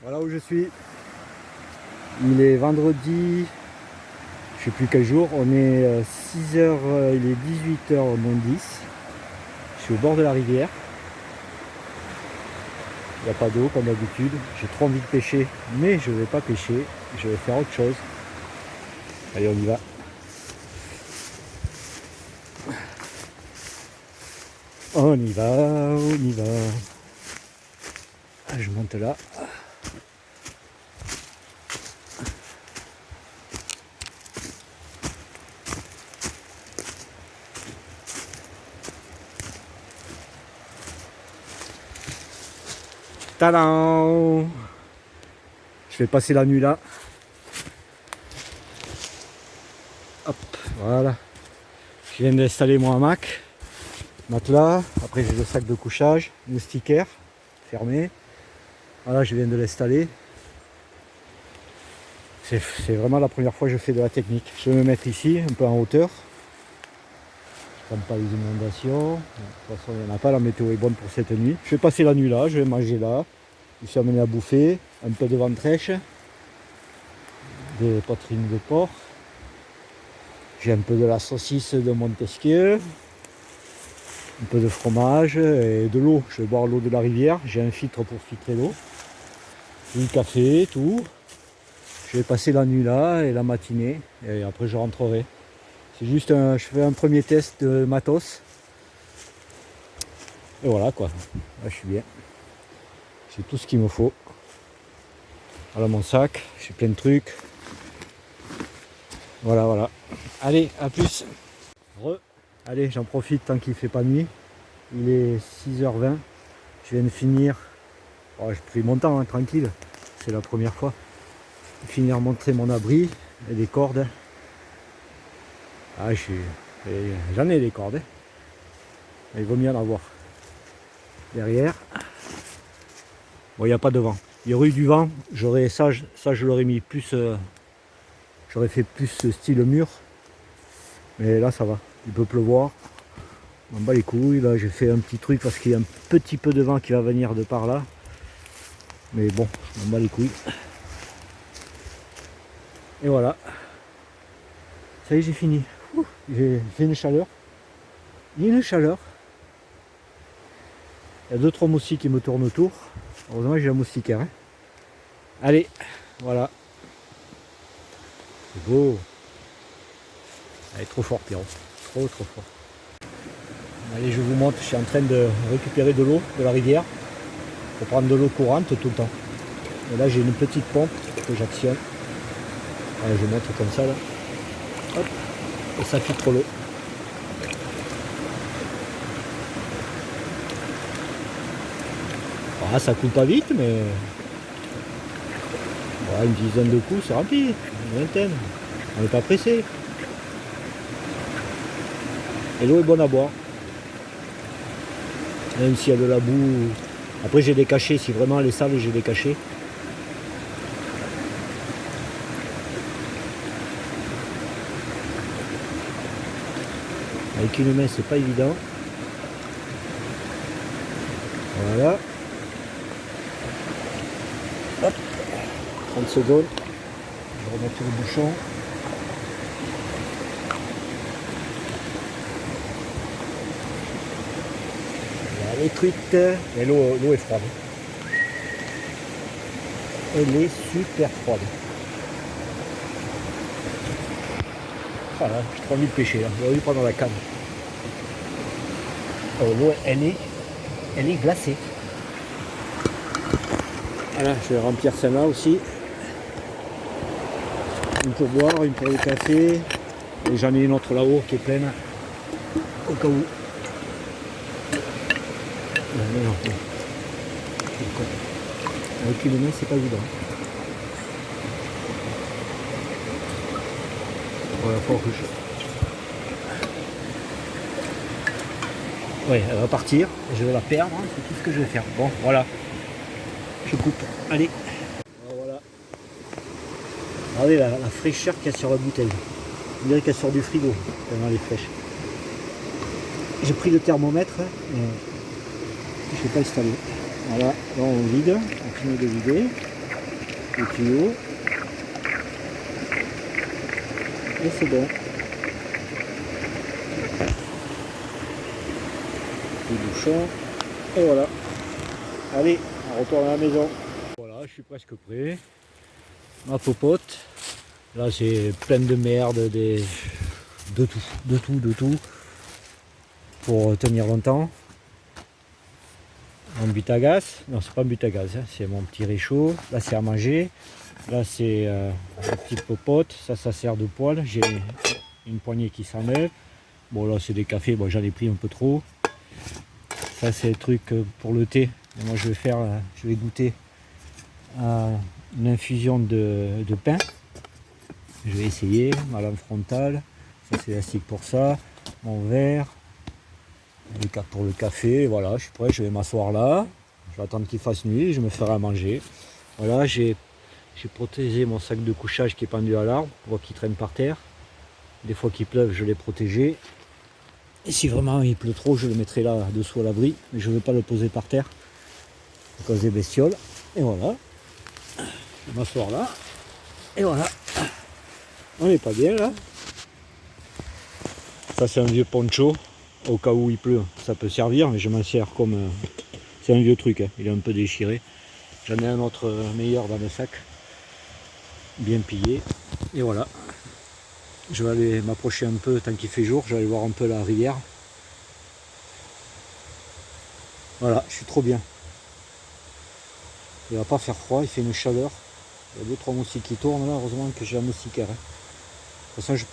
Voilà où je suis. Il est vendredi, je sais plus quel jour. On est 6h, il est 18h moins 10. Je suis au bord de la rivière. Il n'y a pas d'eau comme d'habitude. J'ai trop envie de pêcher, mais je ne vais pas pêcher. Je vais faire autre chose. Allez, on y va. On y va, on y va. Je monte là. Tadam! Je vais passer la nuit là. Hop, voilà. Je viens d'installer mon hamac, matelas. Après j'ai le sac de couchage, moustiquaire fermé. Voilà, je viens de l'installer. C'est vraiment la première fois que je fais de la technique. Je vais me mettre ici, un peu en hauteur. Je ne pas les inondations. De toute façon, il n'y en a pas, la météo est bonne pour cette nuit. Je vais passer la nuit là, je vais manger là. Je me suis amené à bouffer, un peu de ventrèche, des poitrines de porc. J'ai un peu de la saucisse de Montesquieu, un peu de fromage et de l'eau. Je vais boire l'eau de la rivière, j'ai un filtre pour filtrer l'eau. Du café, tout. Je vais passer la nuit là et la matinée et après je rentrerai. C'est juste je fais un premier test de matos. Et voilà quoi, là je suis bien. J'ai tout ce qu'il me faut. Voilà mon sac, j'ai plein de trucs. Voilà, voilà. Allez, à plus. Allez, j'en profite tant qu'il ne fait pas nuit. Il est 6h20. Je viens de finir. Oh, j'ai pris mon temps, hein, tranquille. C'est la première fois. Finir de montrer mon abri et des cordes. Ah, j'en ai des cordes. Hein. Il vaut mieux en avoir. Derrière. Bon, il n'y a pas de vent. Il y aurait eu du vent. J'aurais ça, je l'aurais mis plus. J'aurais fait plus style mur. Mais là, ça va. Il peut pleuvoir. On bat les couilles. Là, j'ai fait un petit truc parce qu'il y a un petit peu de vent qui va venir de par là. Mais bon, on bat les couilles. Et voilà. Ça y est, j'ai fini. J'ai fait une chaleur. Il y a une chaleur. Il y a 2-3 moustiques qui me tournent autour. Heureusement j'ai un moustiquaire. Hein. Allez, voilà. C'est beau. Elle est trop fort, Pierrot. Trop fort. Allez, je vous montre. Je suis en train de récupérer de l'eau de la rivière pour prendre de l'eau courante tout le temps. Et là, j'ai une petite pompe que j'actionne. Allez, je montre comme ça là. Hop. Et ça filtre l'eau. Ah, ça coule pas vite, mais voilà, une dizaine de coups, c'est rempli. Une vingtaine. On n'est pas pressé. Et l'eau est bonne à boire. Même s'il y a de la boue. Après, j'ai des cachets. Si vraiment elle est sale, j'ai des cachets. Avec une main, c'est pas évident. Voilà. Hop. 30 secondes. Je vais remettre le bouchon. Voilà, les truites. Et l'eau est froide. Elle est super froide. Voilà, j'ai trop envie de pêcher là. J'ai envie de prendre la canne. Oh, l'eau, elle est glacée. Voilà, je vais remplir celle-là aussi. Une pour boire, une pour le café. Et j'en ai une autre là-haut qui est pleine. Au cas où. Non. Avec une main, c'est pas évident. Voilà, faut que Ouais, elle va partir. Je vais la perdre. C'est tout ce que je vais faire. Bon, voilà. Je coupe. Allez. Voilà. Regardez la fraîcheur qu'il y a sur la bouteille. On dirait qu'elle sort du frigo. Tellement elle est fraîche. J'ai pris le thermomètre. Mais je ne vais pas installer. Voilà. Là, on vide. On finit de vider. le tuyau. Et c'est bon. Le bouchon. Et voilà. Allez, on retourne à la maison. Voilà, je suis presque prêt. Ma popote. Là c'est plein de merde, de tout. Pour tenir longtemps. Mon but à gaz. Non, c'est pas un but à gaz, hein. C'est mon petit réchaud. Là c'est à manger. Là c'est la petite popote. Ça sert de poêle. J'ai une poignée qui s'enlève. Bon là c'est des cafés, bon, j'en ai pris un peu trop. Ça c'est le truc pour le thé. Et moi je vais goûter à une infusion de pain. Je vais essayer, ma lame frontale. Ça c'est l'élastique pour ça. Mon verre. Pour le café, voilà, je suis prêt, je vais m'asseoir là. Je vais attendre qu'il fasse nuit et je me ferai à manger. Voilà, j'ai protégé mon sac de couchage qui est pendu à l'arbre pour qu'il traîne par terre. Des fois qu'il pleuve, je l'ai protégé. Et si vraiment il pleut trop, je le mettrai là dessous à l'abri. Mais je ne veux pas le poser par terre à cause des bestioles. Et voilà. Je vais m'asseoir là. Et voilà. On n'est pas bien là. Ça c'est un vieux poncho. Au cas où il pleut, ça peut servir, mais je m'en sers comme... c'est un vieux truc, hein. Il est un peu déchiré. J'en ai un autre meilleur dans le sac. Bien pillé. Et voilà. Je vais aller m'approcher un peu tant qu'il fait jour. Je vais aller voir un peu la rivière. Voilà, je suis trop bien. Il va pas faire froid, il fait une chaleur. Il y a 2-3 moustiques qui tournent là, heureusement que j'ai la moustiquaire. Hein. De toute façon,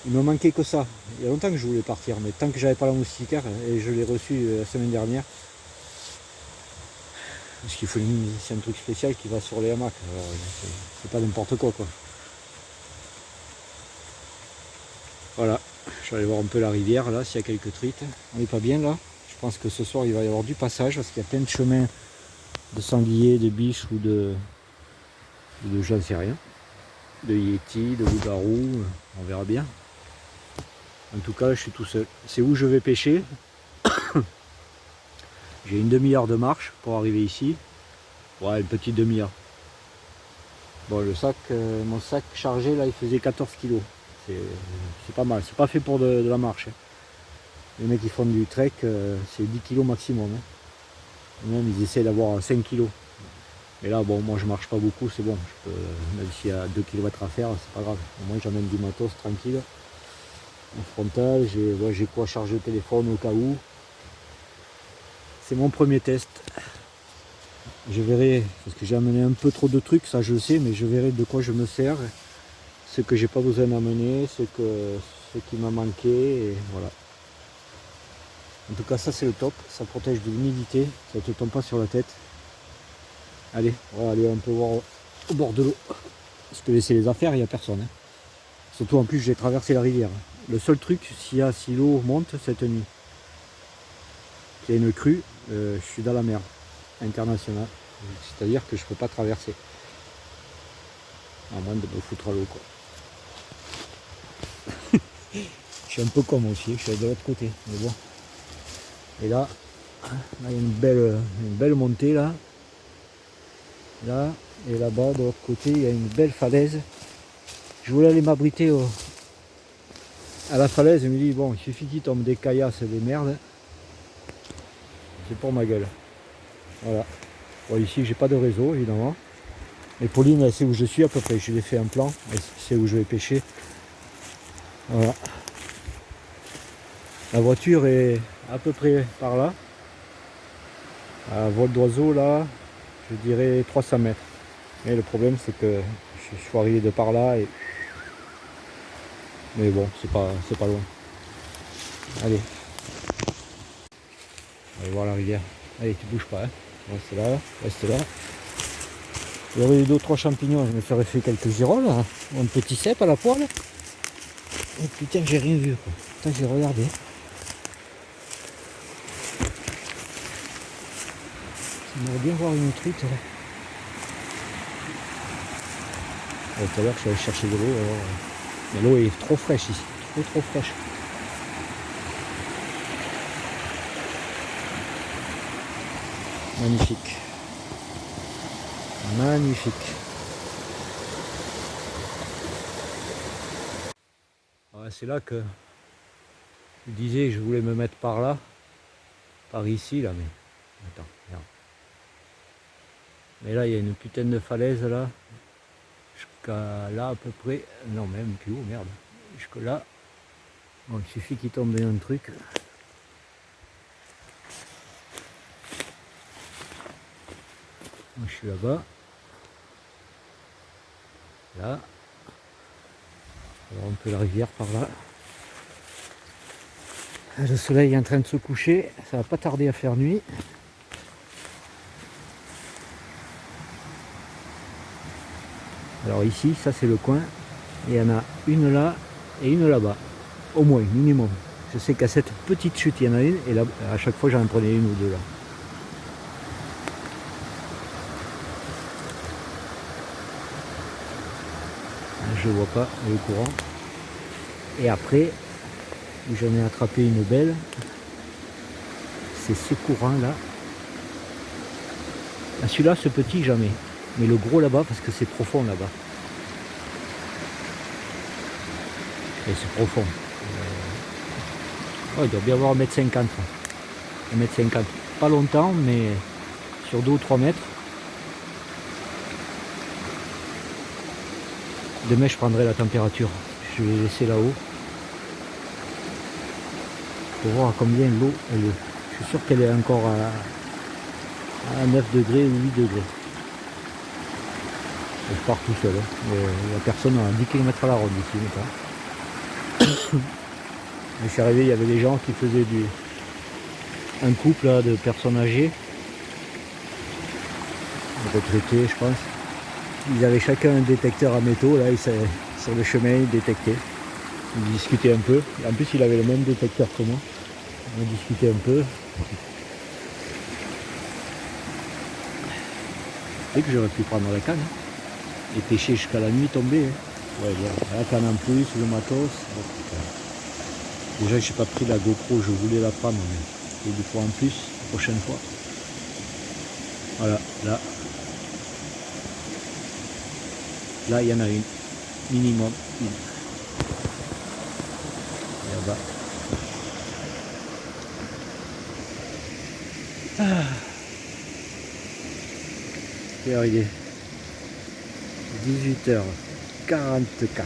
il me manquait que ça. Il y a longtemps que je voulais partir, mais tant que j'avais pas la moustiquaire, et je l'ai reçu la semaine dernière. Parce qu'il faut c'est un truc spécial qui va sur les hamacs. C'est pas n'importe quoi. Voilà, je vais aller voir un peu la rivière là, s'il y a quelques truites. On n'est pas bien là. Je pense que ce soir il va y avoir du passage parce qu'il y a plein de chemins de sangliers, de biches ou de j'en sais rien. De yétis, de loups-garous, on verra bien. En tout cas, je suis tout seul. C'est où je vais pêcher. J'ai une demi-heure de marche pour arriver ici. Ouais, une petite demi-heure. Bon, le sac, mon sac chargé, là, il faisait 14 kg. C'est pas mal. C'est pas fait pour de la marche. Hein. Les mecs qui font du trek, c'est 10 kg maximum. Hein. Même, ils essaient d'avoir 5 kg. Mais là, bon, moi, je marche pas beaucoup, c'est bon. Même s'il y a 2 km à faire, c'est pas grave. Au moins, j'emmène du matos tranquille. En frontal, j'ai quoi charger le téléphone au cas où. C'est mon premier test. Je verrai, parce que j'ai amené un peu trop de trucs, ça je le sais, mais je verrai de quoi je me sers, ce que j'ai pas besoin d'amener, ce qui m'a manqué, et voilà. En tout cas, ça c'est le top, ça protège de l'humidité, ça ne te tombe pas sur la tête. Allez, on va aller un peu voir au bord de l'eau. Parce que laisser les affaires, il n'y a personne. Hein. Surtout en plus, j'ai traversé la rivière. Le seul truc, si l'eau monte cette nuit, qu'il y a une crue, je suis dans la mer internationale. C'est-à-dire que je ne peux pas traverser. À moins de me foutre à l'eau, quoi. Je suis un peu con aussi, je suis de l'autre côté. Mais bon. Et là, il y a une belle montée là. Là, et là-bas, de l'autre côté, il y a une belle falaise. Je voulais aller m'abriter à la falaise, je me dis, bon, il suffit qu'il tombe des caillasses, des merdes. C'est pour ma gueule. Voilà. Bon, ici, j'ai pas de réseau, évidemment. Mais Pauline, elle sait où je suis à peu près. Je lui ai fait un plan. Elle sait où je vais pêcher. Voilà. La voiture est à peu près par là. À vol d'oiseau, là, je dirais 300 mètres. Mais le problème, c'est que je suis arrivé de par là. Mais bon, c'est pas loin. Allez. On va voir la rivière. Allez, tu bouges pas. Hein. Reste là, reste là. Il y aurait eu 2-3 champignons, je me serais fait quelques girolles, hein. Un petit cèpe à la poêle. Oh putain, j'ai rien vu, quoi. Putain, j'ai regardé. J'aimerais bien voir une truite là. Tout à l'heure, je suis allé chercher de l'eau. Mais l'eau est trop fraîche ici, trop fraîche. Magnifique. Magnifique. c'est là que je disais que je voulais me mettre par là, par ici, là, mais... Attends, regarde. Mais là, il y a une putain de falaise, là. Jusqu'à là, à peu près. Non, même plus haut, merde. Jusque là. Bon, il suffit qu'il tombe un truc. Moi, je suis là-bas. Là. Alors, un peu la rivière par là. Le soleil est en train de se coucher. Ça va pas tarder à faire nuit. Alors ici, ça c'est le coin. Et il y en a une là et une là-bas. Au moins, minimum. Je sais qu'à cette petite chute, il y en a une. Et là, à chaque fois, j'en prenais une ou deux là. Je ne vois pas le courant. Et après, j'en ai attrapé une belle. C'est ce courant là. Ah, celui-là, ce petit, jamais. Mais le gros là-bas, parce que c'est profond là-bas. Et c'est profond. Oh, il doit bien avoir 1m50. 1m50. Pas longtemps, mais sur 2 ou 3 mètres. Demain, je prendrai la température. Je vais laisser là-haut. Pour voir à combien l'eau elle est. Je suis sûr qu'elle est encore à 9 degrés ou 8 degrés. Et je pars tout seul. Il n'y a personne à 10 km à la ronde ici. Je suis arrivé, il y avait des gens qui faisaient un couple là, de personnes âgées, retraités je pense. Ils avaient chacun un détecteur à métaux, là, sur le chemin, ils détectaient. Ils discutaient un peu. Et en plus, il avait le même détecteur que moi. On discutait un peu. Et que j'aurais pu prendre la canne. Et pêcher jusqu'à la nuit tombée. Ouais, la canne en plus, le matos. Déjà, j'ai pas pris la GoPro, je voulais la prendre, mais il faut en plus, la prochaine fois. Voilà, là. Là, il y en a une. Minimum une. Et là-bas. Ah. Et alors, il est 18h44.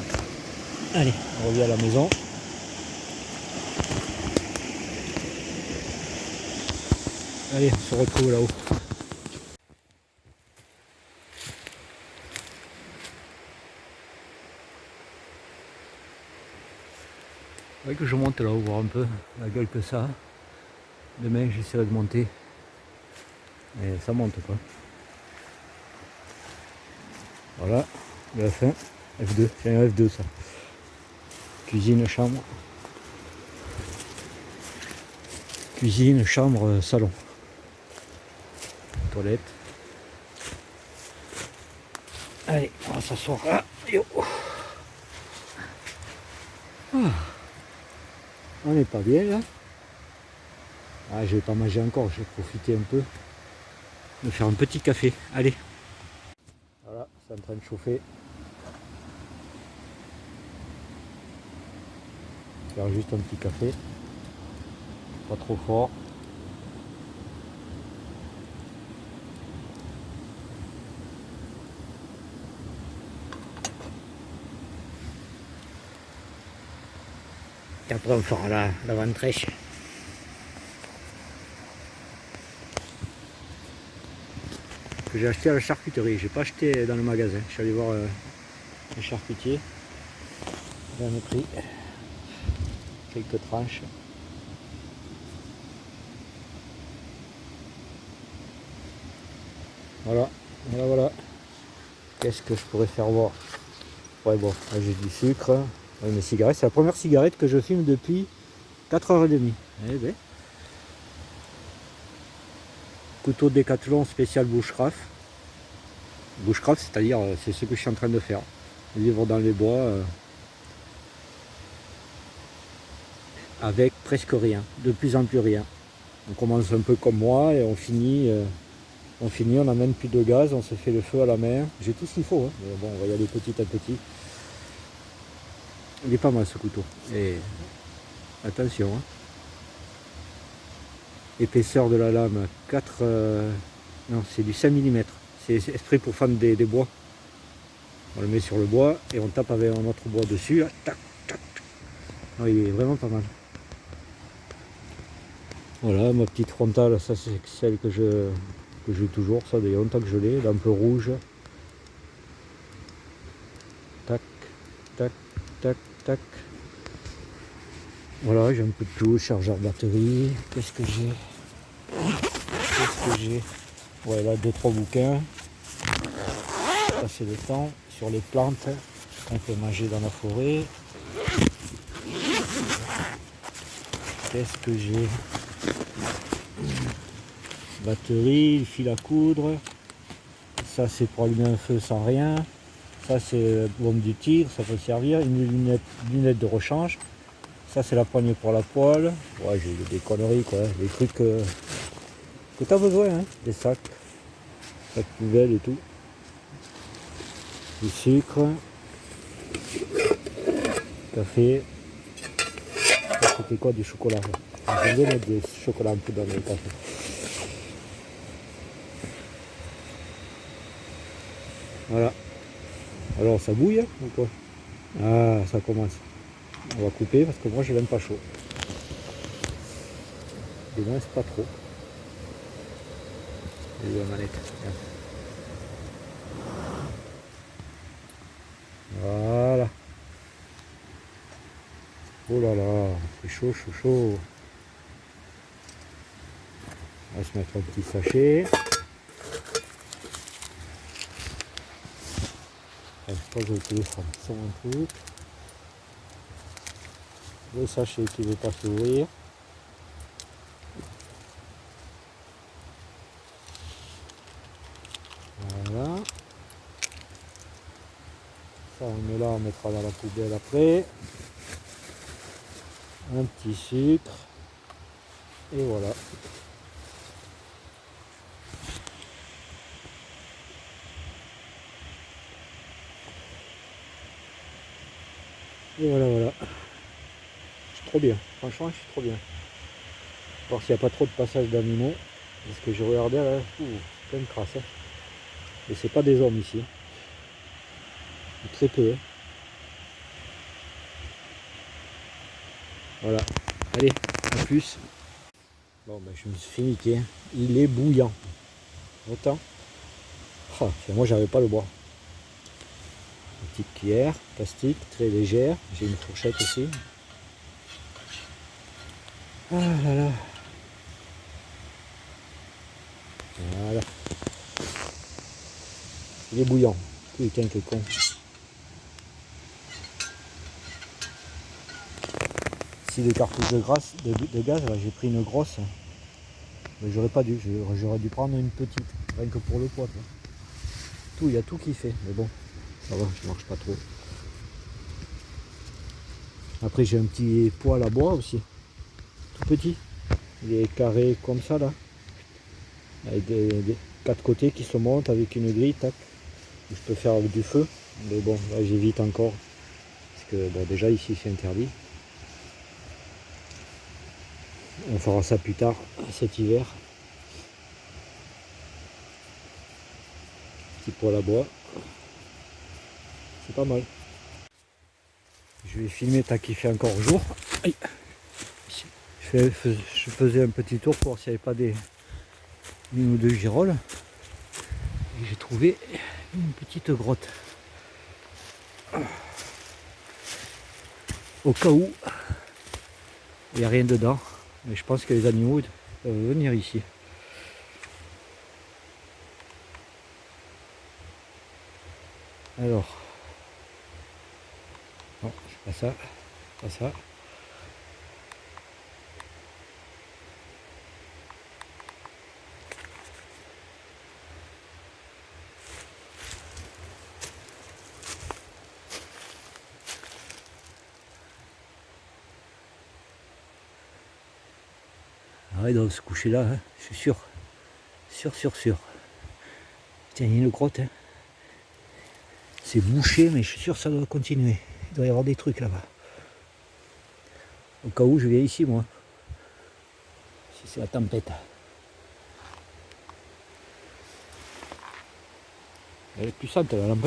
Allez, on revient à la maison. Allez, on se retrouve là-haut. Il faudrait que je monte là-haut, voir un peu la gueule que ça a. Demain, j'essaierai de monter. Et ça monte quoi. Voilà, le F1, F2, c'est un F2 ça. Cuisine, chambre. Cuisine, chambre, salon. Toilette. Allez, on va s'asseoir là. Ah. On n'est pas bien là. Ah, je vais pas manger encore, je vais profiter un peu. Me faire un petit café. Allez. Voilà, c'est en train de chauffer. Faire juste un petit café. Pas trop fort. Et après on fera la ventrèche. Que j'ai acheté à la charcuterie. J'ai pas acheté dans le magasin. Je suis allé voir un charcutier. J'en ai pris quelques tranches. Voilà, voilà. Qu'est-ce que je pourrais faire voir? Ouais, bon, là j'ai du sucre. Ouais, mes cigarettes, c'est la première cigarette que je fume depuis 4h30. Eh ben. Couteau Décathlon spécial bushcraft. Bushcraft, c'est-à-dire, c'est ce que je suis en train de faire. Vivre dans les bois avec presque rien, de plus en plus rien. On commence un peu comme moi et on finit, on n'amène plus de gaz, on se fait le feu à la main. J'ai tout ce qu'il faut, hein. Mais bon, on va y aller petit à petit. Il est pas mal ce couteau. Et attention, hein. Épaisseur de la lame 4... non, c'est du 5 mm. C'est exprès pour fendre des bois. On le met sur le bois et on tape avec un autre bois dessus. Là. Tac, tac. Non, il est vraiment pas mal. Voilà, ma petite frontale, ça c'est celle que j'ai toujours. Ça, il y a longtemps que je l'ai. Lampe rouge. Tac, tac, tac, tac. Voilà, j'ai un peu de tout. Chargeur batterie. Qu'est-ce que j'ai? Ouais, là, 2-3 bouquins. Passer le temps sur les plantes qu'on peut manger dans la forêt. Qu'est-ce que j'ai? Batterie, fil à coudre. Ça, c'est pour allumer un feu sans rien. Ça, c'est bombe du tigre, ça peut servir. Une lunette de rechange. Ça, c'est la poignée pour la poêle. Ouais, j'ai des conneries, quoi. Des trucs que tu as besoin, hein. Des sacs poubelle et tout. Du sucre. Café. C'était quoi? Du chocolat. J'aime bien mettre des chocolats un peu dans le café. Voilà. Alors, ça bouille, hein, ou quoi? Ah, ça commence. On va couper parce que moi je l'aime pas chaud. Et non, c'est pas trop. Et la manette. Voilà. Oh là là, c'est chaud, chaud, chaud. On va se mettre un petit sachet. Je crois que je vais essayer ça sur un truc. Le sachet qui ne veut pas s'ouvrir. Voilà. Ça on met là, on mettra dans la poubelle après. Un petit sucre. Et voilà. Et voilà, voilà. C'est trop bien. Franchement, c'est trop bien. Voir s'il n'y a pas trop de passages d'animaux. Parce que je regardais là, plein de traces. Hein. Et c'est pas des hommes ici. Très peu. Hein. Voilà. Allez, à plus. Bon, ben, je me suis fait niquer. Il est bouillant. Autant. Oh, moi, j'avais pas le bois. Une petite cuillère, plastique, très légère. J'ai une fourchette aussi. Ah là là. Voilà. Il est bouillant. Putain, que con. Si des cartouches de gaz, j'ai pris une grosse. Mais j'aurais pas dû. J'aurais dû prendre une petite. Rien que pour le poids. Tout, il y a tout qui fait. Mais bon, ça va, je marche pas trop. Après, j'ai un petit poêle à bois aussi. Tout petit. Il est carré comme ça là. Avec des 4 côtés qui se montent avec une grille, tac. Je peux faire du feu, mais bon, là j'évite encore, parce que bon, déjà ici c'est interdit. On fera ça plus tard, cet hiver. Petit poêle à bois, c'est pas mal. Je vais filmer tant qu'il fait encore jour. Aïe. Je faisais un petit tour pour voir s'il n'y avait pas une ou deux girolles. Et j'ai trouvé une petite grotte. Au cas où, il n'y a rien dedans. Mais je pense que les animaux peuvent venir ici. Alors. Non, c'est pas ça. Pas ça. Ah, ils doivent se coucher là, hein. Je suis sûr. Sûr. Tiens, il y a une grotte. Hein. C'est bouché, mais je suis sûr que ça doit continuer. Il doit y avoir des trucs là-bas. Au cas où je viens ici moi. Si c'est la tempête. Elle est puissante la lampe.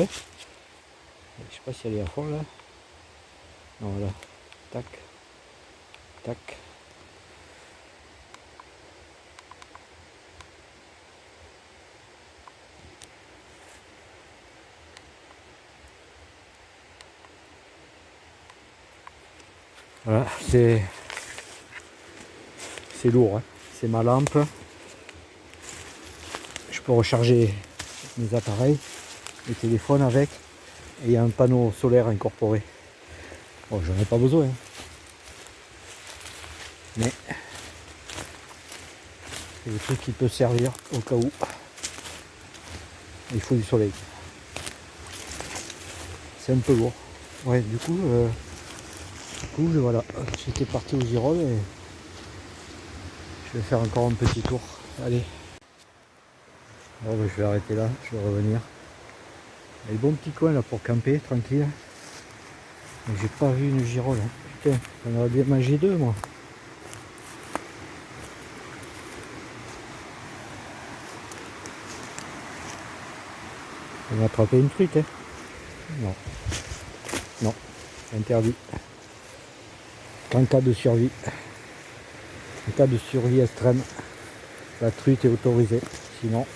Je sais pas si elle est à fond là. Non voilà. Tac. Tac. Voilà, c'est lourd, hein. C'est ma lampe. Je peux recharger mes appareils, les téléphones avec. Et il y a un panneau solaire incorporé. Bon, j'en ai pas besoin. Hein. Mais c'est le truc qui peut servir au cas où. Il faut du soleil. C'est un peu lourd. Ouais, du coup, voilà. J'étais parti aux girolles et je vais faire encore un petit tour. Allez. Bon, ben, je vais arrêter là, je vais revenir. Il y a le bon petit coin là pour camper, tranquille. J'ai pas vu une girole. Hein. Putain, j'en aurais bien mangé deux moi. On va attraper une truite, hein. Non. Non. Interdit. En cas de survie. En cas de survie extrême, la truite est autorisée. Sinon.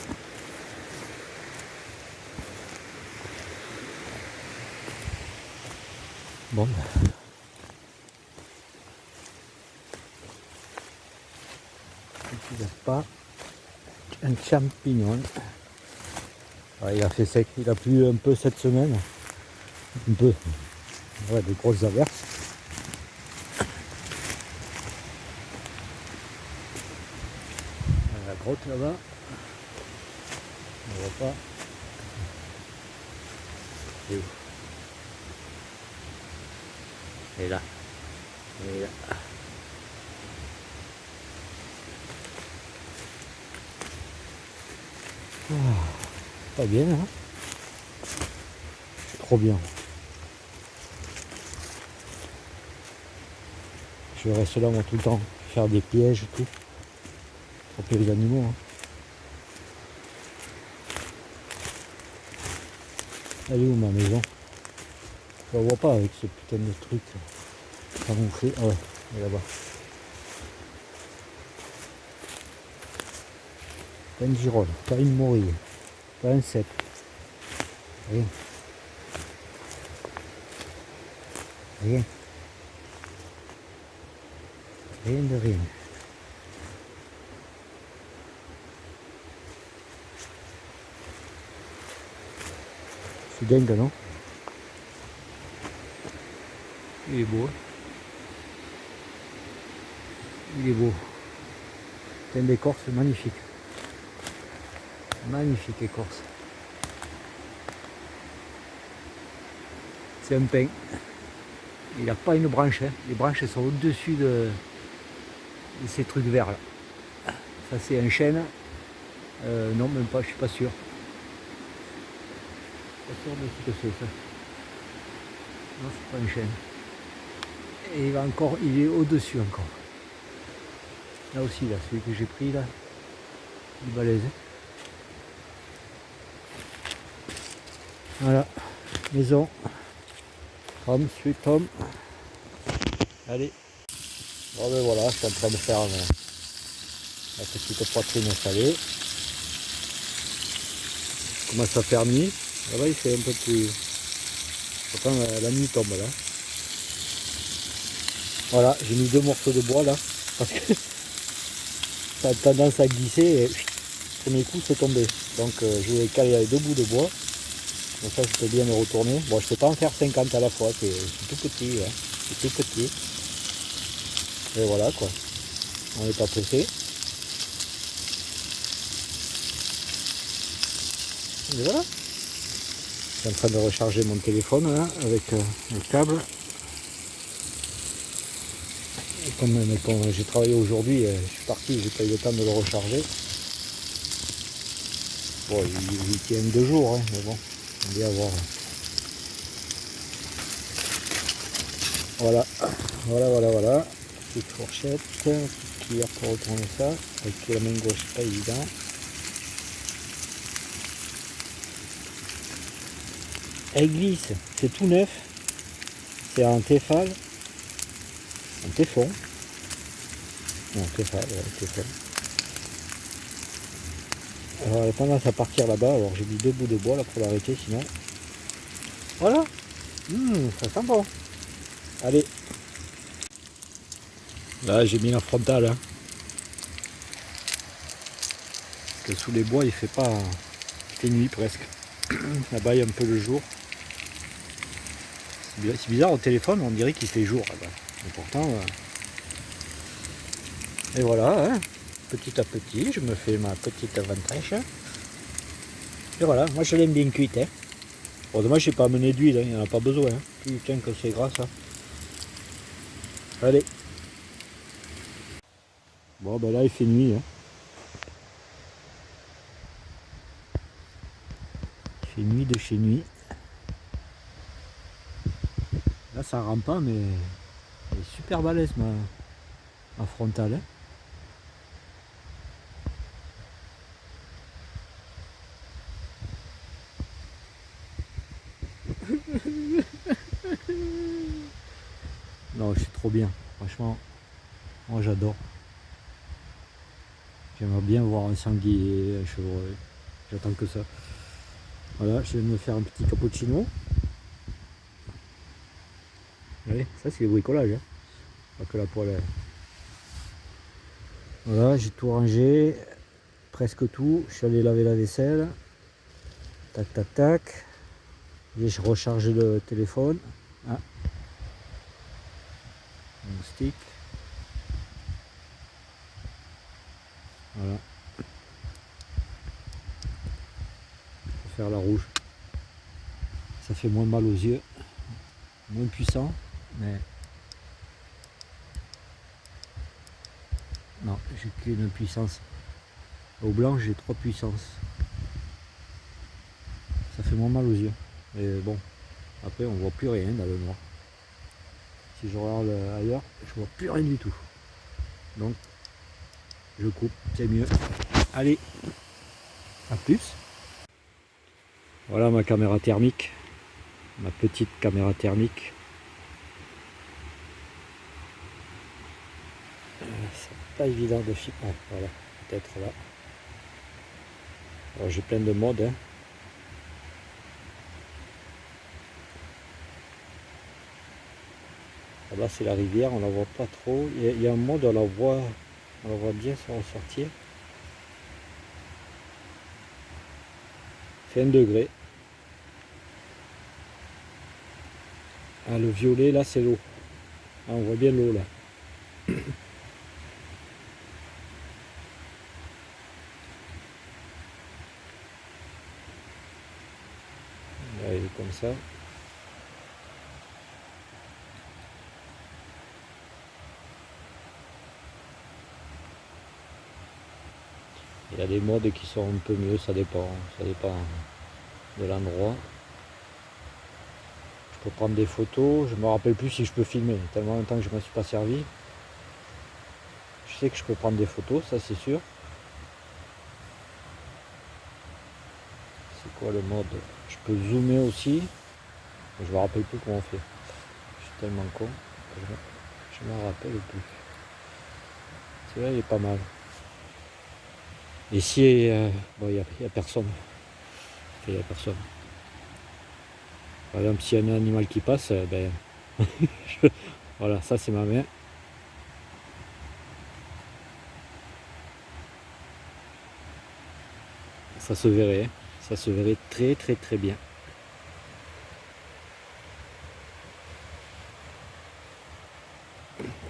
Bon. Il pas un champignon. Ouais, il a fait sec, il a plu un peu cette semaine. Un peu. Ouais, des grosses averses. La grotte là-bas. On voit pas. Et où? Et là. Et là. Oh, pas bien, hein? C'est trop bien. Je vais rester là moi tout le temps, faire des pièges et tout. Attraper les animaux. Hein. Elle est où ma maison? Je la vois pas avec ce putain de truc camouflé. Ah ouais, elle est là-bas. Pas une girole, pas une morille, pas un cep. Rien. Rien. Rien de rien. C'est dingue, non? Il est beau. Hein, il est beau. C'est une écorce magnifique. Magnifique écorce. C'est un pin. Il n'a pas une branche. Hein. Les branches sont au-dessus de ces trucs verts là. Ça c'est un chêne. Non, même pas, je suis pas sûr. Pas sûr de ce que c'est ça. Non, c'est pas un chêne. Et il est au-dessus encore. Là aussi, là, celui que j'ai pris là, il est balèze. Voilà, maison. Home, sweet home. Allez. Bon ben voilà, je suis en train de faire la petite poitrine installée. Je commence à faire nuit. Là-bas il fait un peu plus. Pourtant la nuit tombe là. Voilà, j'ai mis 2 morceaux de bois là. Parce que ça a tendance à glisser et premier coup c'est tombé. Donc je vais caler avec 2 bouts de bois. Comme ça je peux bien le retourner. Bon, je peux pas en faire 50 à la fois, c'est tout petit. Hein. C'est tout petit. Et voilà quoi. On n'est pas pressé. Et voilà. Je suis en train de recharger mon téléphone là, avec le câble. Et comme j'ai travaillé aujourd'hui, je suis parti, j'ai pas eu le temps de le recharger. Bon, il tient 2 jours, hein, mais bon, on va bien voir. Voilà, voilà. petite fourchette, petite cuillère pour retourner ça, avec la main gauche, c'est pas évident. Elle glisse, c'est tout neuf, c'est un Tefal, un Téflon, non Tefal, ouais, Téflon. Alors elle a tendance à partir là-bas, alors j'ai mis 2 bouts de bois là pour l'arrêter sinon. Voilà, ça sent bon. Allez, là j'ai mis la frontale, hein. Parce que sous les bois il fait pas, il fait nuit presque. Là-bas il y a un peu le jour. C'est bizarre au téléphone, on dirait qu'il fait jour là-bas. Et pourtant, et voilà, hein, petit à petit, je me fais ma petite ventèche. Et voilà, moi je l'aime bien cuite. Hein. Heureusement, je n'ai pas amené d'huile, hein, il n'y en a pas besoin. Hein. Putain que c'est gras ça. Allez. Bon, ben là il fait nuit. Hein. Il fait nuit de chez nuit. Là ça rend pas, mais elle est super balèze ma frontale. Hein. Non, c'est trop bien. Franchement, moi j'adore. J'aimerais bien voir un sanglier, un chevreuil. J'attends que ça. Voilà, je vais me faire un petit cappuccino. Allez, ça c'est le bricolage. Hein. Pas que la poêle. Voilà, j'ai tout rangé. Presque tout. Je suis allé laver la vaisselle. Tac, tac, tac. Et je recharge le téléphone. Ah. Mon stick. Voilà. Pour faire la rouge. Ça fait moins mal aux yeux. Moins puissant. Mais non, j'ai qu'une puissance. Au blanc, j'ai 3 puissances. Ça fait moins mal aux yeux. Mais bon, après, on voit plus rien dans le noir. Si je regarde ailleurs, je vois plus rien du tout. Donc, je coupe, c'est mieux. Allez, à plus. Voilà ma caméra thermique. Ma petite caméra thermique. C'est pas évident de filmer. Ah, voilà, peut-être là. Alors j'ai plein de modes. Hein. Là c'est la rivière, on la voit pas trop. Il y a un mode, on la voit bien se ressortir. Fait 1 degré. Ah, le violet là c'est l'eau. Ah, on voit bien l'eau là. Là, il est comme ça. Il y a des modes qui sont un peu mieux, ça dépend de l'endroit. Je peux prendre des photos, je me rappelle plus si je peux filmer, tellement longtemps que je ne me suis pas servi. Je sais que je peux prendre des photos, ça c'est sûr. C'est quoi le mode? Je peux zoomer aussi. Je me rappelle plus comment on fait. Je suis tellement con que je ne me rappelle plus. Celui-là il est pas mal. Ici, bon, il n'y a personne. Il n'y a personne. Par exemple, s'il y a un animal qui passe, ben, voilà, ça c'est ma main. Ça se verrait, hein. Ça se verrait très très très bien.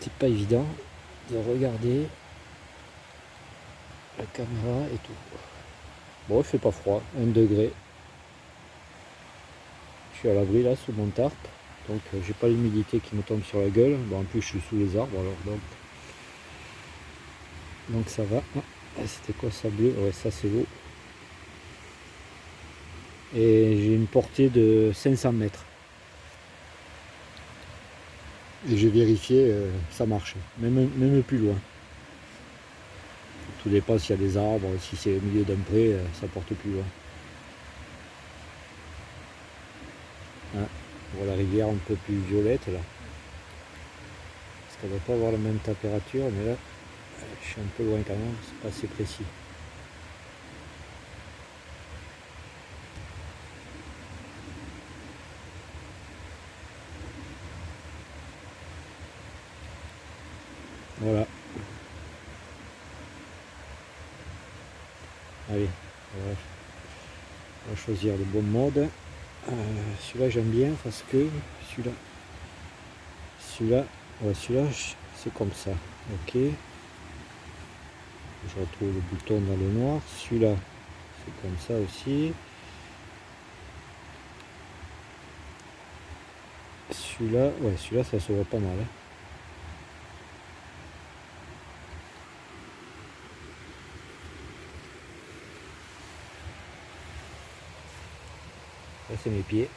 C'est pas évident de regarder la caméra et tout. Bon, il fait pas froid, 1 degré. Je suis à l'abri là sous mon tarp, donc j'ai pas l'humidité qui me tombe sur la gueule. Bon, en plus je suis sous les arbres alors donc ça va. Ah, c'était quoi ça bleu? Ouais, ça c'est l'eau. Et j'ai une portée de 500 mètres. Et j'ai vérifié, ça marche, même plus loin. Tout dépend s'il y a des arbres, si c'est au milieu d'un pré, ça porte plus loin. Hein, on voit la rivière un peu plus violette là. Parce qu'elle ne doit pas avoir la même température, mais là, je suis un peu loin quand même, c'est pas assez précis. Voilà. Allez, on va choisir le bon mode. Celui-là j'aime bien parce que celui-là, ouais, celui-là c'est comme ça. Ok. Je retrouve le bouton dans le noir. Celui-là c'est comme ça aussi. Celui-là, ouais, celui-là ça se voit pas mal. Hein. Là c'est mes pieds.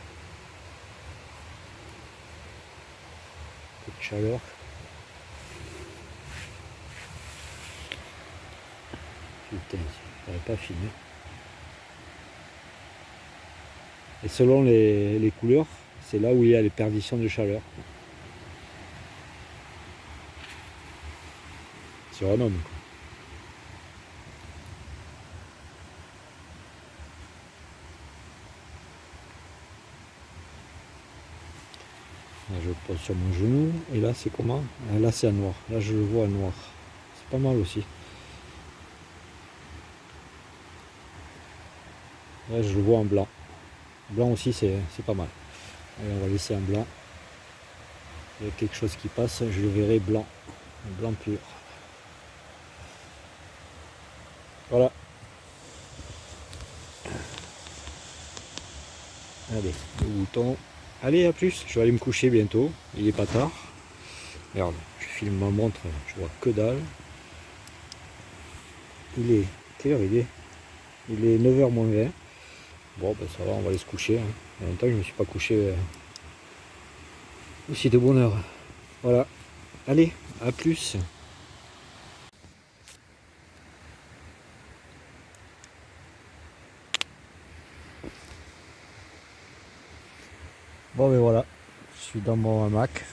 Un peu de chaleur. Putain, ça n'avait pas fini. Et selon les couleurs, c'est là où il y a les perditions de chaleur. Sur un homme. Là, je pose sur mon genou. Et là, c'est comment? Là, c'est en noir. Là, je le vois en noir. C'est pas mal aussi. Là, je le vois en blanc. Blanc aussi, c'est pas mal. Allez, on va laisser en blanc. Il y a quelque chose qui passe, je le verrai blanc. Blanc pur. Voilà. Allez, le bouton. Allez, à plus. Je vais aller me coucher bientôt. Il est pas tard. Regarde, je filme ma montre, je vois que dalle. Il est... Quelle heure il est? Il est 9h moins 20. Bon, ben ça va, on va aller se coucher. Hein. En même temps, je ne me suis pas couché aussi de bonne heure. Voilà. Allez, à plus. Bon, ben voilà. Je suis dans mon hamac.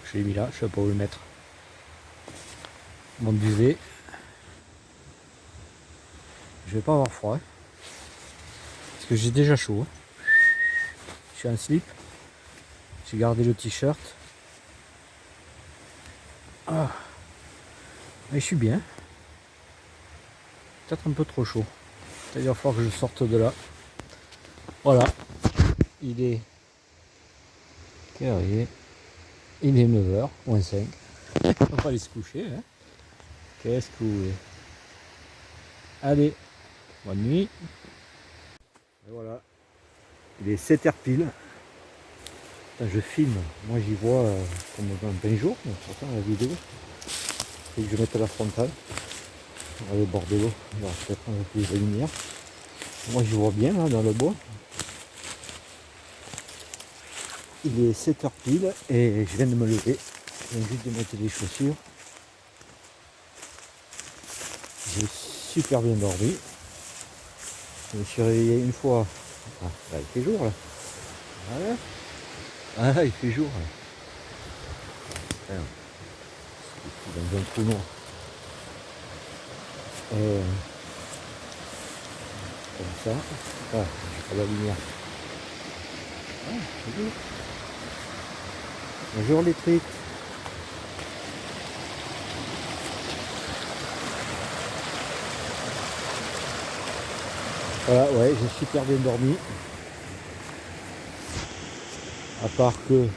Je l'ai mis là, je sais pas où le mettre. Mon duvet. Je vais pas avoir froid. Parce que j'ai déjà chaud. Je suis en slip. J'ai gardé le t-shirt. Ah. Mais je suis bien. Peut-être un peu trop chaud. Il va falloir que je sorte de là. Voilà. Il est... Quelle heure il est? Il est 9h, moins 5. On va aller se coucher. Hein. Qu'est-ce que vous voulez? Allez, bonne nuit. Et voilà. Il est 7h pile. Putain, je filme. Moi j'y vois comme dans 20 jours. Mais pourtant la vidéo. Il faut que je mette la frontale. On va au bord de l'eau. Il va peut-être un peu plus de lumière. Moi j'y vois bien là dans le bois. Il est 7h pile et je viens de me lever. Je viens juste de mettre les chaussures. J'ai super bien dormi. Je me suis réveillé une fois. Ah, là, il fait jour là. Voilà. Ah là, il fait jour. Là. Dans un trou noir. Comme ça. Ah, j'ai pas la lumière. Ah, bonjour. Bonjour les trucs. Voilà, ouais, j'ai super bien dormi. À part que,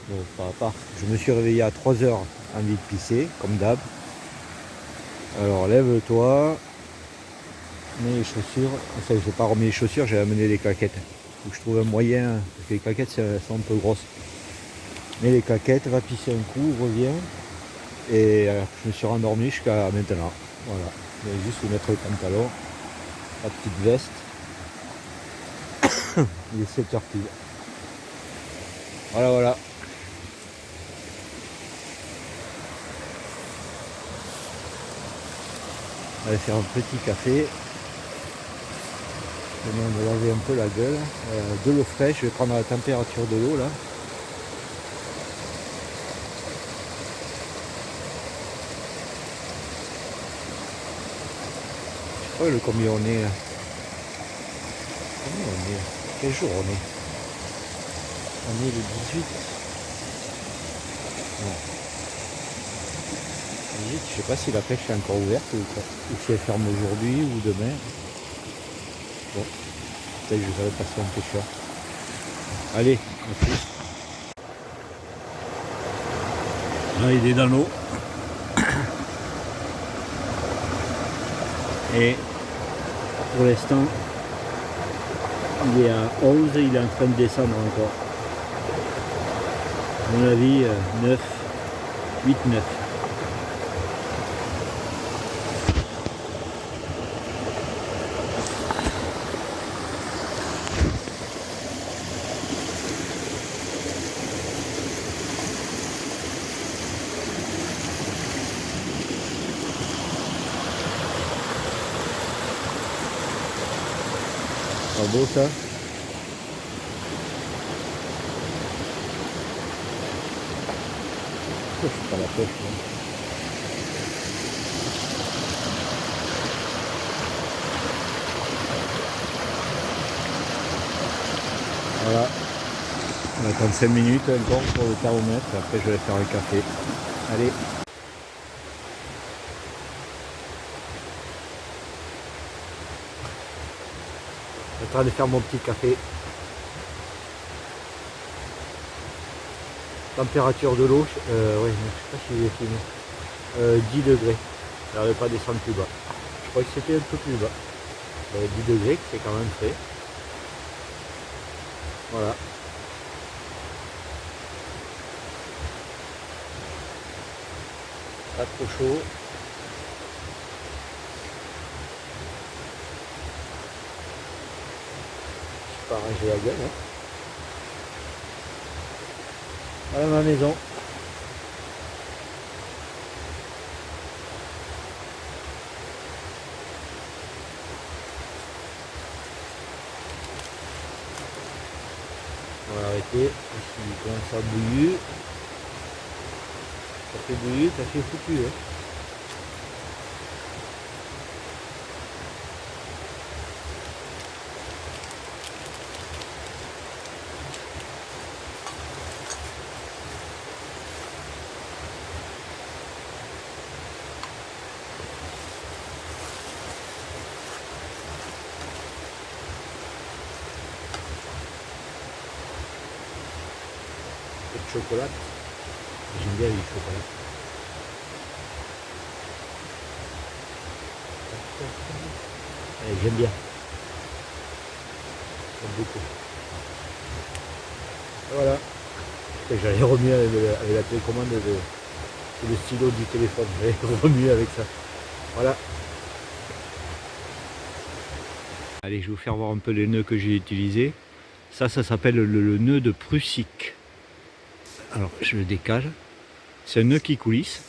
bon, pas à part, je me suis réveillé à 3h, envie de pisser, comme d'hab. Alors lève-toi, mets les chaussures. Enfin, je n'ai pas remis les chaussures, j'ai amené les claquettes. Donc je trouve un moyen, parce que les claquettes sont un peu grosses. Mets les claquettes, va pisser un coup, reviens. Et je me suis rendormi jusqu'à maintenant. Voilà, je vais juste mettre le pantalon, la petite veste. Il est 7h pile. Voilà, voilà. On va faire un petit café. On va laver un peu la gueule. De l'eau fraîche, je vais prendre la température de l'eau là. Je sais pas combien on est là. Combien on est là? Quel jour on est? On est le 18. Non. 18, je sais pas si la pêche est encore ouverte ou pas. Ou si elle ferme aujourd'hui ou demain. Bon, peut-être que je vais passer un pêcheur. Allez, à plus. Là, il est dans l'eau. Et pour l'instant, il est à 11, il est en train de descendre encore. À mon avis, 9, 8, 9. Pas beau ça? C'est pas la pêche. Voilà. On attend 5 minutes encore pour le thermomètre. Après je vais faire un café. Allez. Je suis en train de faire mon petit café. Température de l'eau, ouais, je sais pas si j'ai filmé. 10 degrés. Ça n'arrive pas à descendre plus bas. Je crois que c'était un peu plus bas. 10 degrés, c'est quand même frais. Voilà. Pas trop chaud. Je peux arranger la gueule. Hein. Voilà ma maison. On va arrêter parce qu'il commence à bouillir. Ça fait bouillir, ça fait foutu. Hein. De chocolat. J'aime bien les chocolats. J'aime bien. J'aime beaucoup. Et voilà. J'allais remuer avec la télécommande et le stylo du téléphone. J'allais remuer avec ça. Voilà. Allez, je vais vous faire voir un peu les nœuds que j'ai utilisés. Ça s'appelle le nœud de Prusik. Alors, je le décale. C'est un nœud qui coulisse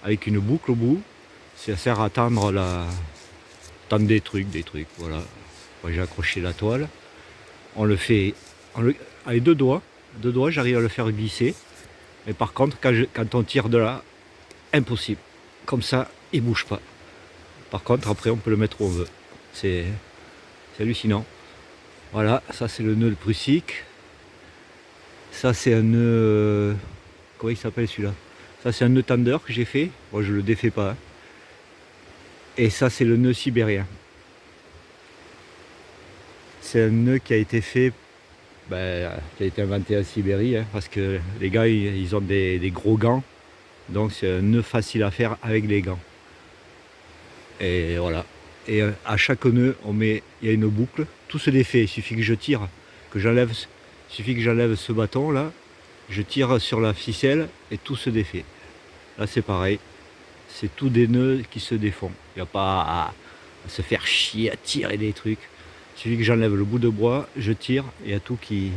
avec une boucle au bout. Ça sert à tendre des trucs, voilà. Moi, j'ai accroché la toile. On le fait avec deux doigts. Deux doigts, j'arrive à le faire glisser. Mais par contre, quand on tire de là, impossible. Comme ça, il bouge pas. Par contre, après, on peut le mettre où on veut. C'est hallucinant. Voilà, ça c'est le nœud de Prusik. Ça c'est un nœud... comment il s'appelle celui-là? Ça c'est un nœud tender que j'ai fait. Moi je le défais pas. Hein. Et ça c'est le nœud sibérien. C'est un nœud qui a été fait, qui a été inventé en Sibérie, hein, parce que les gars ils ont des gros gants. Donc c'est un nœud facile à faire avec les gants. Et voilà. Et à chaque nœud, il y a une boucle. Tout se défait. Il suffit que je tire, que j'enlève. Il suffit que j'enlève ce bâton là. Je tire sur la ficelle et tout se défait. Là c'est pareil. C'est tout des nœuds qui se défont. Il n'y a pas à se faire chier, à tirer des trucs. Il suffit que j'enlève le bout de bois, je tire et il y a tout qui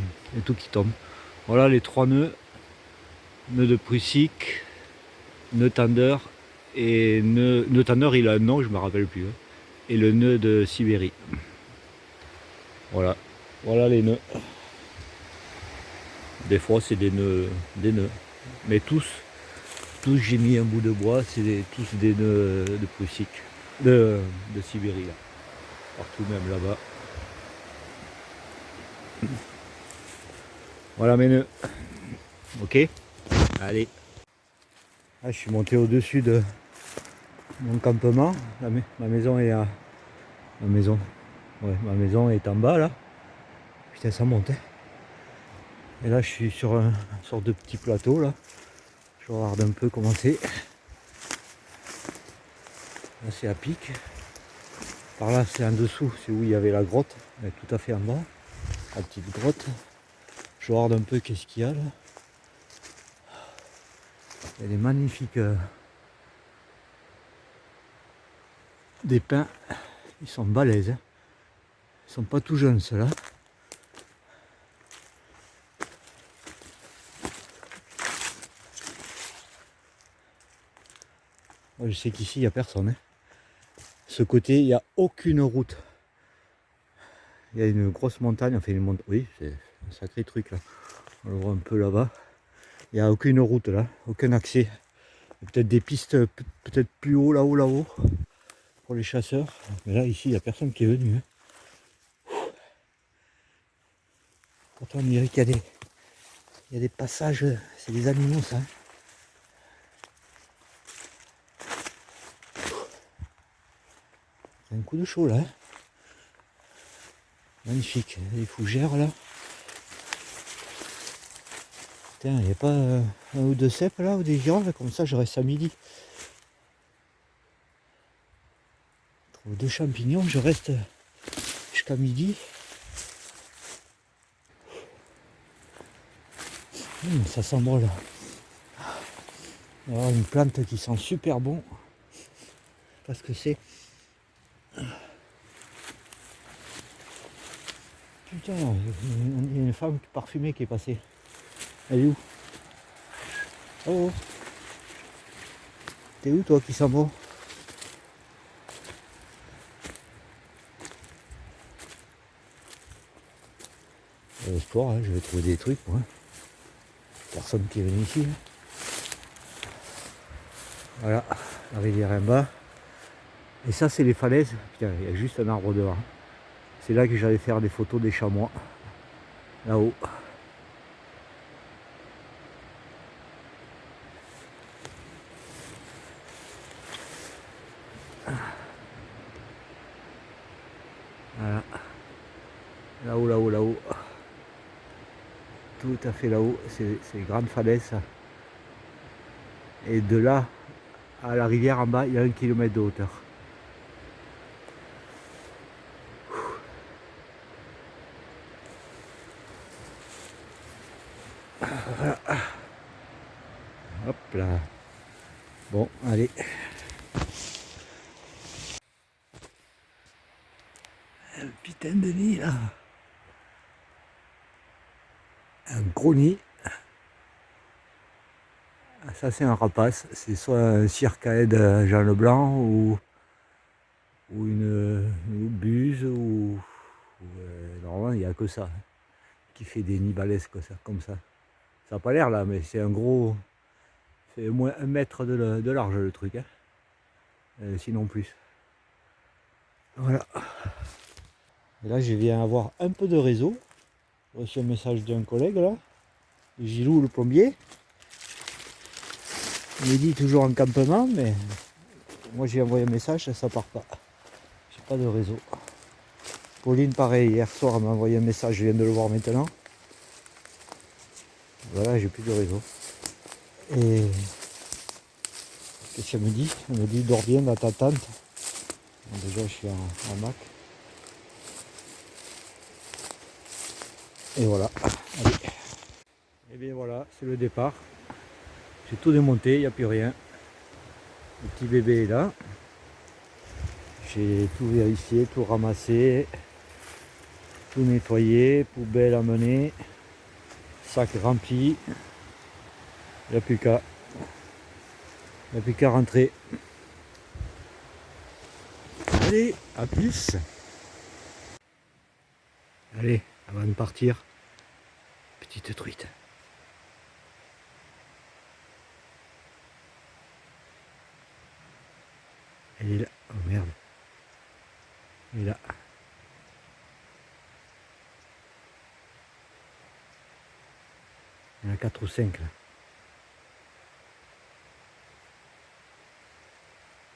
tombe. Voilà les 3 nœuds. Nœud de Prussique, nœud tendeur et nœud tendeur, il a un nom, je me rappelle plus. Hein. Et le nœud de Sibérie. Voilà. Voilà les nœuds. Des fois c'est des nœuds. Mais tous j'ai mis un bout de bois, c'est tous des nœuds de Prussique. De Sibérie là. Partout même là-bas. Voilà mes nœuds. Ok. Allez. Ah, je suis monté au-dessus de mon campement. Ma maison est à. Ma maison est en bas là. Putain, ça monte. Hein. Et là je suis sur une sorte de petit plateau là. Je regarde un peu comment c'est. Là c'est à pic. Par là c'est en dessous, c'est où il y avait la grotte. Elle est tout à fait en bas. La petite grotte. Je regarde un peu qu'est-ce qu'il y a là. Il y a des magnifiques des pins. Ils sont balèzes. Hein. Ils sont pas tout jeunes ceux-là. Moi, je sais qu'ici il n'y a personne. Hein. Ce côté, il n'y a aucune route. Il y a une grosse montagne, enfin une montagne. Oui, c'est un sacré truc là. On le voit un peu là-bas. Il n'y a aucune route là, aucun accès. Peut-être des pistes peut-être plus haut là-haut pour les chasseurs. Mais là ici il n'y a personne qui est venu. Hein. Pourtant on dirait qu'il y a des passages, c'est des animaux ça. Hein. C'est un coup de chaud là. Hein. Magnifique, les fougères là. Putain, il n'y a pas un ou deux cèpes là ou des girolles, comme ça je reste à midi. Je trouve 2 champignons, je reste jusqu'à midi. Ça sent bon là. Il y a une plante qui sent super bon. Parce que c'est. Putain, il y a une femme parfumée qui est passée. Elle est où? Oh, t'es où toi qui sent bon? Sport, hein, je vais trouver des trucs moi. Personne qui est venu ici. Hein. Voilà, la rivière en bas. Et ça c'est les falaises. Putain, il y a juste un arbre devant. C'est là que j'allais faire des photos des chamois. Là-haut. Voilà. Là-haut. Tout à fait là-haut. C'est les grandes falaises. Et de là à la rivière en bas, il y a 1 kilomètre de hauteur. Voilà. Hop là. Bon, allez. Un putain de nid là. Un gros nid. Ça c'est un rapace. C'est soit un circaède Jean Leblanc ou une buse normalement il n'y a que ça. Hein, qui fait des nids balèzes comme ça. Ça n'a pas l'air là, mais c'est un gros. C'est au moins 1 mètre de large le truc. Hein. Sinon plus. Voilà. Et là je viens avoir un peu de réseau. J'ai reçu un message d'un collègue là. Gilou le plombier. Il me dit toujours en campement, mais moi j'ai envoyé un message, ça part pas. J'ai pas de réseau. Pauline pareil, hier soir elle m'a envoyé un message, je viens de le voir maintenant. Voilà, j'ai plus de réseau. Et qu'est-ce qu'elle me dit? Elle me dit dors bien dans ta tente. Bon, déjà je suis en Mac. Et voilà. Allez. Et bien voilà, c'est le départ. J'ai tout démonté, il n'y a plus rien. Le petit bébé est là. J'ai tout vérifié, tout ramassé. Tout nettoyé, poubelle amenée, sac rempli. Il n'y a plus qu'à rentrer. Allez, à plus. Allez, avant de partir, petite truite. Elle est là. Oh merde. Elle est là. Il y en a 4 ou 5 là.